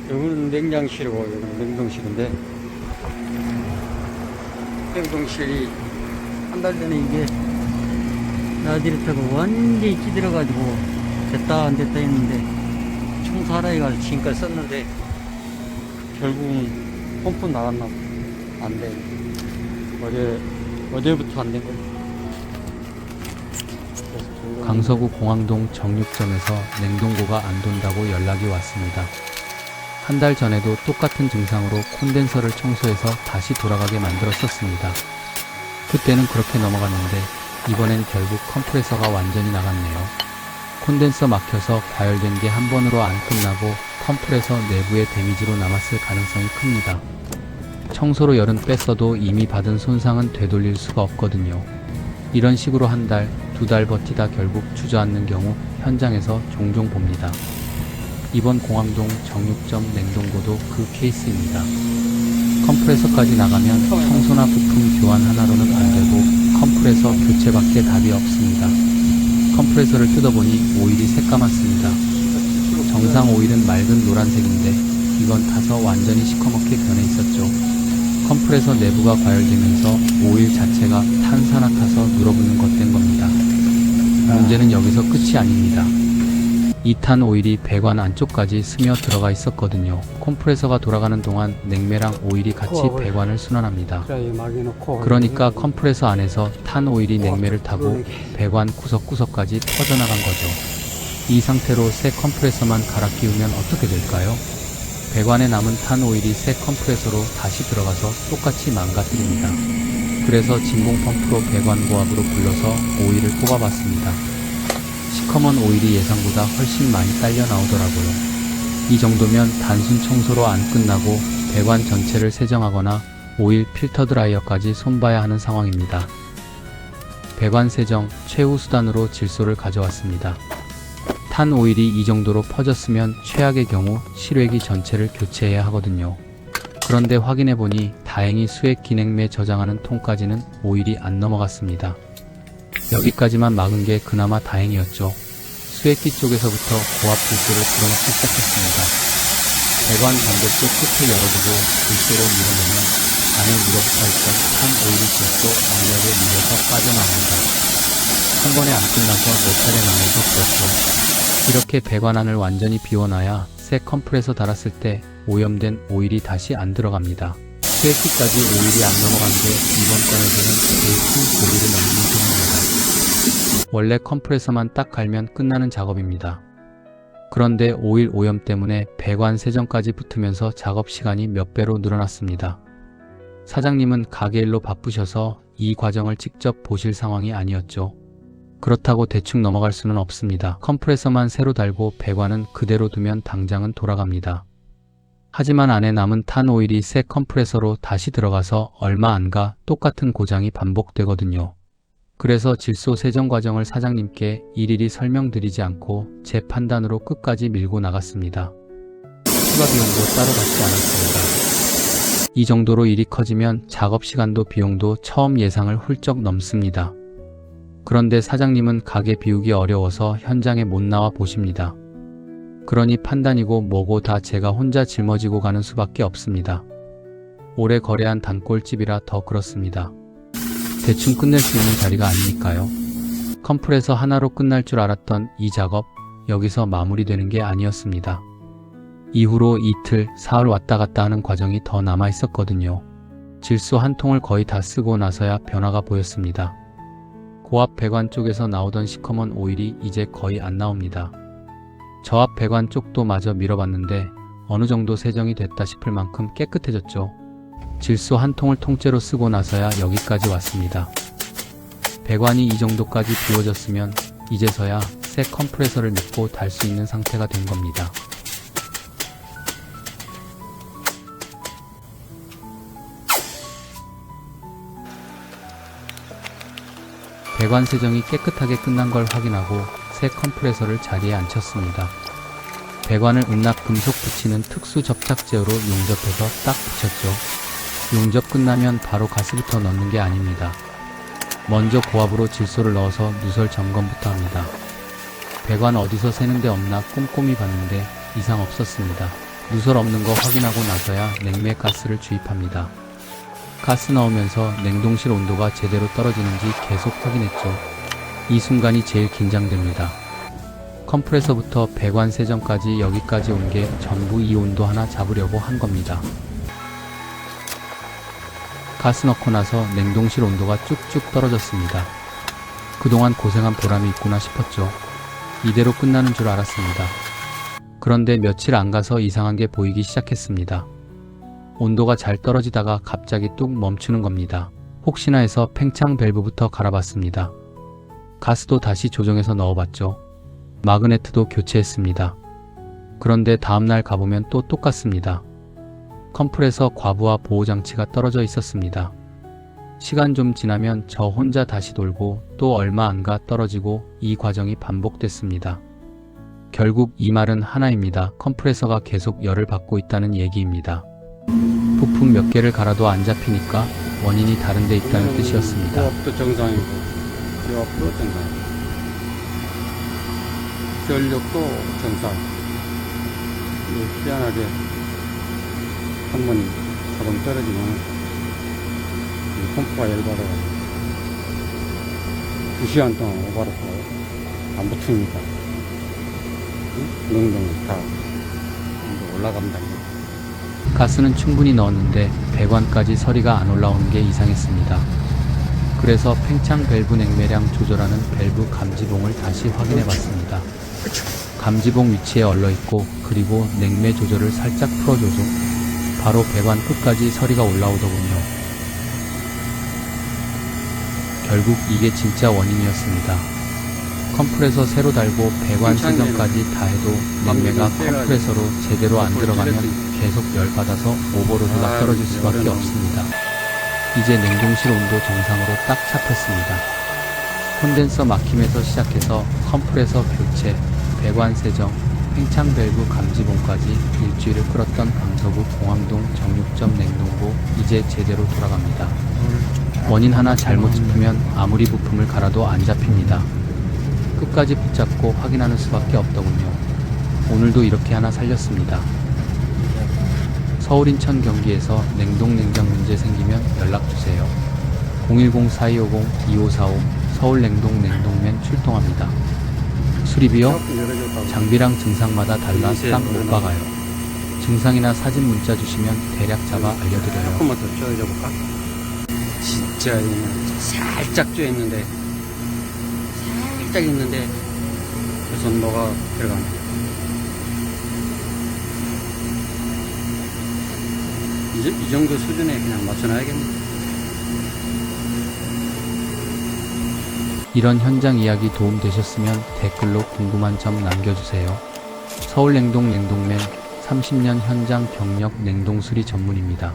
여기는 냉장실이고 여기는 냉동실인데, 냉동실이 한 달 전에 이게 라디에이터가 완전히 찌들어가지고 됐다 안 됐다 했는데 청소하라고 가서 지금까지 썼는데 결국은 펌프 나갔나 봐. 안 돼. 어제부터 안 된 거지. 강서구 공항동 정육점에서 냉동고가 안 돈다고 연락이 왔습니다. 한 달 전에도 똑같은 증상으로 콘덴서를 청소해서 다시 돌아가게 만들었었습니다. 그때는 그렇게 넘어갔는데 이번엔 결국 컴프레서가 완전히 나갔네요. 콘덴서 막혀서 과열된 게 한 번으로 안 끝나고 컴프레서 내부의 데미지로 남았을 가능성이 큽니다. 청소로 열은 뺐어도 이미 받은 손상은 되돌릴 수가 없거든요. 이런 식으로 한 달, 두 달 버티다 결국 주저앉는 경우 현장에서 종종 봅니다. 이번 공항동 정육점 냉동고도 그 케이스입니다. 컴프레서까지 나가면 청소나 부품 교환 하나로는 안 되고 컴프레서 교체밖에 답이 없습니다. 컴프레서를 뜯어보니 오일이 새까맣습니다. 정상 오일은 맑은 노란색인데 이건 타서 완전히 시커멓게 변해 있었죠. 컴프레서 내부가 과열되면서 오일 자체가 탄산화타서 눌어붙는 것 된 겁니다. 문제는 여기서 끝이 아닙니다. 2탄 오일이 배관 안쪽까지 스며 들어가 있었거든요. 컴프레서가 돌아가는 동안 냉매랑 오일이 같이 배관을 순환합니다. 그러니까 컴프레서 안에서 탄 오일이 냉매를 타고 배관 구석구석까지 퍼져나간 거죠. 이 상태로 새 컴프레서만 갈아 끼우면 어떻게 될까요? 배관에 남은 탄 오일이 새 컴프레서로 다시 들어가서 똑같이 망가뜨립니다. 그래서 진공 펌프로 배관 고압으로 불러서 오일을 뽑아봤습니다. 시커먼 오일이 예상보다 훨씬 많이 딸려 나오더라고요. 이 정도면 단순 청소로 안 끝나고 배관 전체를 세정하거나 오일 필터 드라이어까지 손봐야 하는 상황입니다. 배관 세정 최후 수단으로 질소를 가져왔습니다. 탄 오일이 이 정도로 퍼졌으면 최악의 경우 실외기 전체를 교체해야 하거든요. 그런데 확인해보니 다행히 수액 기냉매 저장하는 통까지는 오일이 안 넘어갔습니다. 여기까지만 막은 게 그나마 다행이었죠. 수액기 쪽에서부터 고압 질소를 불어넣기 시작했습니다. 배관 반대쪽 끝을 열어두고 질소를 밀어내면 안에 물어붙어있던 탄 오일이 질소 압력에 밀려서 빠져나옵니다. 한 번에 안 끝나서 몇 차례 나눠서 그렇죠. 이렇게 배관 안을 완전히 비워놔야 새 컴프레서 달았을 때 오염된 오일이 다시 안 들어갑니다. 수액기까지 오일이 안 넘어간 게 이번 건에서는 제일 큰 고비를 넘긴 셈입니다. 원래 컴프레서만 딱 갈면 끝나는 작업입니다. 그런데 오일 오염 때문에 배관 세정까지 붙으면서 작업 시간이 몇 배로 늘어났습니다. 사장님은 가게 일로 바쁘셔서 이 과정을 직접 보실 상황이 아니었죠. 그렇다고 대충 넘어갈 수는 없습니다. 컴프레서만 새로 달고 배관은 그대로 두면 당장은 돌아갑니다. 하지만 안에 남은 탄 오일이 새 컴프레서로 다시 들어가서 얼마 안 가 똑같은 고장이 반복되거든요. 그래서 질소 세정 과정을 사장님께 일일이 설명드리지 않고 제 판단으로 끝까지 밀고 나갔습니다. 추가 비용도 따로 받지 않았습니다. 이 정도로 일이 커지면 작업 시간도 비용도 처음 예상을 훌쩍 넘습니다. 그런데 사장님은 가게 비우기 어려워서 현장에 못 나와 보십니다. 그러니 판단이고 뭐고 다 제가 혼자 짊어지고 가는 수밖에 없습니다. 오래 거래한 단골집이라 더 그렇습니다. 대충 끝낼 수 있는 자리가 아니니까요. 컴프레서 하나로 끝날 줄 알았던 이 작업, 여기서 마무리되는 게 아니었습니다. 이후로 이틀, 사흘 왔다 갔다 하는 과정이 더 남아 있었거든요. 질소 한 통을 거의 다 쓰고 나서야 변화가 보였습니다. 고압 배관 쪽에서 나오던 시커먼 오일이 이제 거의 안 나옵니다. 저압 배관 쪽도 마저 밀어봤는데 어느 정도 세정이 됐다 싶을 만큼 깨끗해졌죠. 질소 한 통을 통째로 쓰고 나서야 여기까지 왔습니다. 배관이 이 정도까지 비워졌으면 이제서야 새 컴프레서를 믿고 달 수 있는 상태가 된 겁니다. 배관 세정이 깨끗하게 끝난 걸 확인하고 새 컴프레서를 자리에 앉혔습니다. 배관을 은낙 금속 붙이는 특수 접착 제어로 용접해서 딱 붙였죠. 용접 끝나면 바로 가스부터 넣는 게 아닙니다. 먼저 고압으로 질소를 넣어서 누설 점검부터 합니다. 배관 어디서 새는 데 없나 꼼꼼히 봤는데 이상 없었습니다. 누설 없는 거 확인하고 나서야 냉매 가스를 주입합니다. 가스 나오면서 냉동실 온도가 제대로 떨어지는지 계속 확인했죠. 이 순간이 제일 긴장됩니다. 컴프레서부터 배관 세정까지 여기까지 온 게 전부 이 온도 하나 잡으려고 한 겁니다. 가스 넣고 나서 냉동실 온도가 쭉쭉 떨어졌습니다. 그동안 고생한 보람이 있구나 싶었죠. 이대로 끝나는 줄 알았습니다. 그런데 며칠 안 가서 이상한 게 보이기 시작했습니다. 온도가 잘 떨어지다가 갑자기 뚝 멈추는 겁니다. 혹시나 해서 팽창 밸브부터 갈아봤습니다. 가스도 다시 조정해서 넣어봤죠. 마그네트도 교체했습니다. 그런데 다음날 가보면 또 똑같습니다. 컴프레서 과부하 보호장치가 떨어져 있었습니다. 시간 좀 지나면 저 혼자 다시 돌고 또 얼마 안 가 떨어지고 이 과정이 반복됐습니다. 결국 이 말은 하나입니다. 컴프레서가 계속 열을 받고 있다는 얘기입니다. 부품 몇 개를 갈아도 안 잡히니까 원인이 다른 데 있다는 뜻이었습니다. 부압도 정상이고 기압도 정상이고 전력도 정상. 희한하게 한 번이 자동 떨어지면 이 펌프가 열받아가지고 2시간 동안 오버로프가 안 붙으니까 농동이 다 올라갑니다. 가스는 충분히 넣었는데 배관까지 서리가 안 올라오는 게 이상했습니다. 그래서 팽창 밸브 냉매량 조절하는 밸브 감지봉을 다시 확인해 봤습니다. 감지봉 위치에 얼려 있고 그리고 냉매 조절을 살짝 풀어줘죠. 바로 배관 끝까지 서리가 올라오더군요. 결국 이게 진짜 원인이었습니다. 컴프레서 새로 달고 배관 세정까지 다 해도 냉매가 컴프레서로 제대로 안 들어가면 계속 열 받아서 오버로드가 떨어질 수밖에 없습니다. 이제 냉동실 온도 정상으로 딱 잡혔습니다. 콘덴서 막힘에서 시작해서 컴프레서 교체, 배관 세정, 팽창 밸브 감지봉까지 일주일을 끌었던 강서구 공항동 정육점 냉동고 이제 제대로 돌아갑니다. 원인 하나 잘못 짚으면 아무리 부품을 갈아도 안 잡힙니다. 끝까지 붙잡고 확인하는 수밖에 없더군요. 오늘도 이렇게 하나 살렸습니다. 서울 인천 경기에서 냉동 냉장 문제 생기면 연락주세요. 010-4250-2545 서울 냉동 냉동맨 출동합니다. 수리비요? 장비랑 증상마다 달라 딱 못 박아요. 증상이나 사진 문자 주시면 대략 잡아 알려드려요. 조금만 더 쪼여줘 볼까? 진짜 이거는 살짝 쪼였는데 살짝 있는데 그래서 너가 들어가네. 이제 이 정도 수준에 그냥 맞춰놔야겠네. 이런 현장 이야기 도움 되셨으면 댓글로 궁금한 점 남겨주세요. 서울 냉동 냉동맨 30년 현장 경력 냉동 수리 전문입니다.